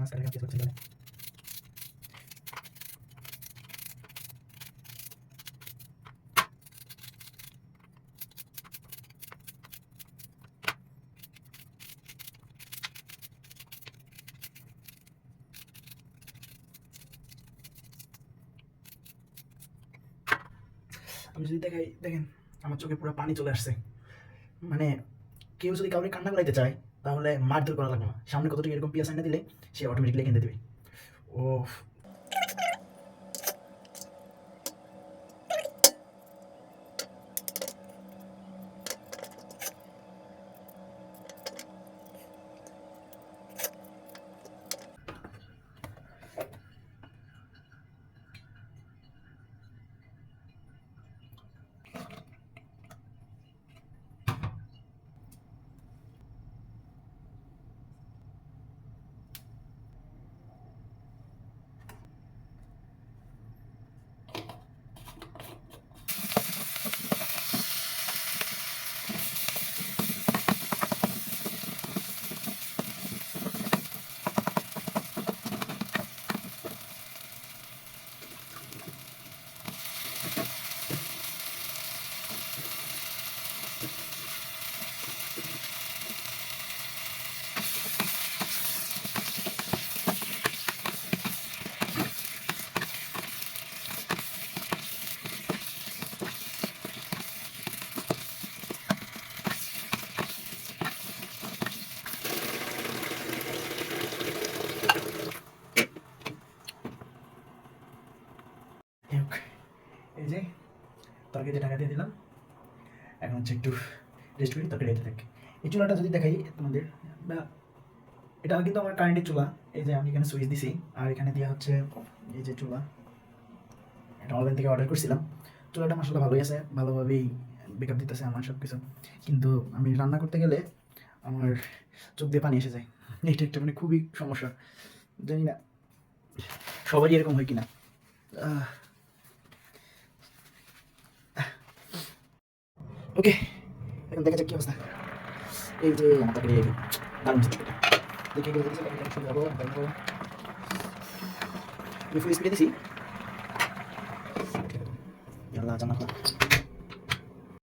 মাঝখানে কিছু ছিল না। আমি যদি দেখাই, দেখেন আমার চোখে পুরো পানি চলে আসছে। মানে কেউ যদি কাউকে কান্না করাইতে চায় তাহলে মারধর করা লাগবে না, সামনে কতটুকু এরকম পিয়াস এনে দিলে সে অটোমেটিকলি কিনতে দেবে। ও যাক, এই যে তরকারিতে ঢাকা দিয়ে দিলাম, এখন হচ্ছে একটু রেস্ট করি, তরকারি হতে থাকে। এই চুলাটা যদি দেখাই তোমাদের, বা এটা কিন্তু আমার কারেন্টের চুলা। এই যে আমি এখানে সুইচ দিছি, আর এখানে দেওয়া হচ্ছে এই যে চুলা, এটা অনলাইন থেকে অর্ডার করছিলাম। চুলাটা মাসাল্লাহ ভালোই আছে, ভালোভাবেই বেকআপ দিতেছে আমার সব কিছু। কিন্তু আমি রান্না করতে গেলে আমার চোখ দিয়ে পানি এসে যায়। এইটা একটা মানে খুবই সমস্যা, জানি না সবারই এরকম হয় কিনা। ওকে, এখন দেখা যাক কি অবস্থা। এই যে আমার তরকারি রেডি, দারুণ হচ্ছে তরকারিটা। দেখে গেলে দেখছি তরকারিটা শুরু হবো, তারপর আমি ফুল স্পিডে দিছি। আল্লাহ জান্নাত।